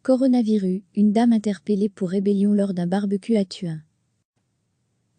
Coronavirus, une dame interpellée pour rébellion lors d'un barbecue à Thuin.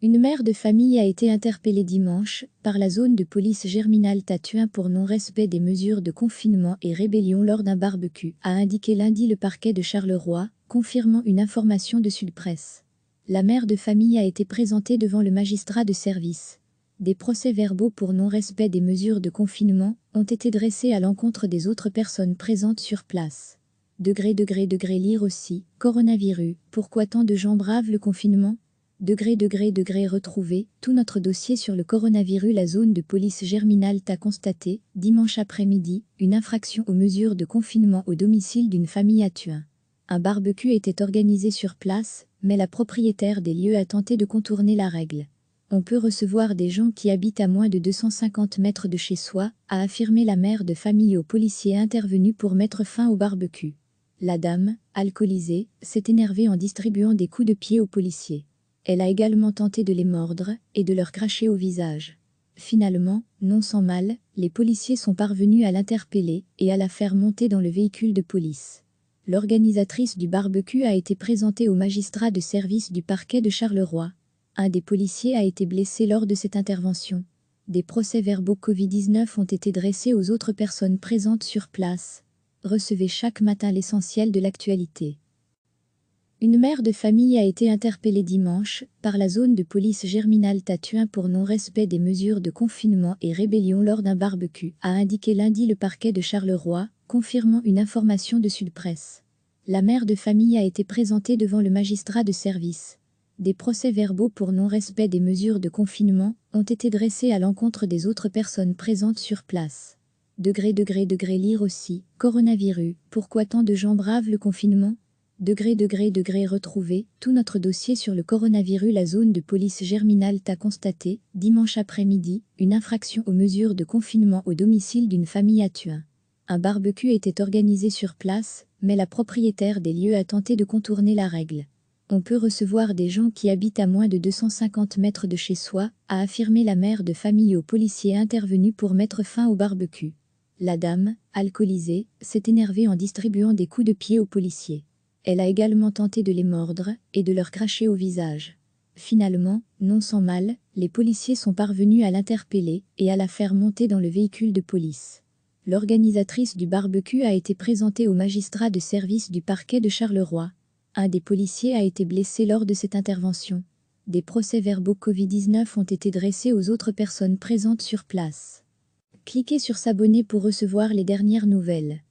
Une mère de famille a été interpellée dimanche par la zone de police Germinal à Thuin pour non-respect des mesures de confinement et rébellion lors d'un barbecue, a indiqué lundi le parquet de Charleroi, confirmant une information de Sud Presse. La mère de famille a été présentée devant le magistrat de service. Des procès-verbaux pour non-respect des mesures de confinement ont été dressés à l'encontre des autres personnes présentes sur place. Lire aussi, coronavirus, pourquoi tant de gens bravent le confinement ? Retrouver tout notre dossier sur le coronavirus. La zone de police Germinal a constaté, dimanche après-midi, une infraction aux mesures de confinement au domicile d'une famille à Thuin. Un barbecue était organisé sur place, mais la propriétaire des lieux a tenté de contourner la règle. On peut recevoir des gens qui habitent à moins de 250 mètres de chez soi, a affirmé la mère de famille aux policiers intervenus pour mettre fin au barbecue. La dame, alcoolisée, s'est énervée en distribuant des coups de pied aux policiers. Elle a également tenté de les mordre et de leur cracher au visage. Finalement, non sans mal, les policiers sont parvenus à l'interpeller et à la faire monter dans le véhicule de police. L'organisatrice du barbecue a été présentée au magistrat de service du parquet de Charleroi. Un des policiers a été blessé lors de cette intervention. Des procès-verbaux Covid-19 ont été dressés aux autres personnes présentes sur place. Recevez chaque matin l'essentiel de l'actualité. Une mère de famille a été interpellée dimanche par la zone de police Germinal à Thuin pour non-respect des mesures de confinement et rébellion lors d'un barbecue, a indiqué lundi le parquet de Charleroi, confirmant une information de Sud Presse. La mère de famille a été présentée devant le magistrat de service. Des procès-verbaux pour non-respect des mesures de confinement ont été dressés à l'encontre des autres personnes présentes sur place. Lire aussi, coronavirus, pourquoi tant de gens bravent le confinement ? Retrouver tout notre dossier sur le coronavirus. La zone de police Germinal a constaté, dimanche après-midi, une infraction aux mesures de confinement au domicile d'une famille à Thuin. Un barbecue était organisé sur place, mais la propriétaire des lieux a tenté de contourner la règle. On peut recevoir des gens qui habitent à moins de 250 mètres de chez soi, a affirmé la mère de famille aux policiers intervenus pour mettre fin au barbecue. La dame, alcoolisée, s'est énervée en distribuant des coups de pied aux policiers. Elle a également tenté de les mordre et de leur cracher au visage. Finalement, non sans mal, les policiers sont parvenus à l'interpeller et à la faire monter dans le véhicule de police. L'organisatrice du barbecue a été présentée au magistrat de service du parquet de Charleroi. Un des policiers a été blessé lors de cette intervention. Des procès-verbaux Covid-19 ont été dressés aux autres personnes présentes sur place. Cliquez sur s'abonner pour recevoir les dernières nouvelles.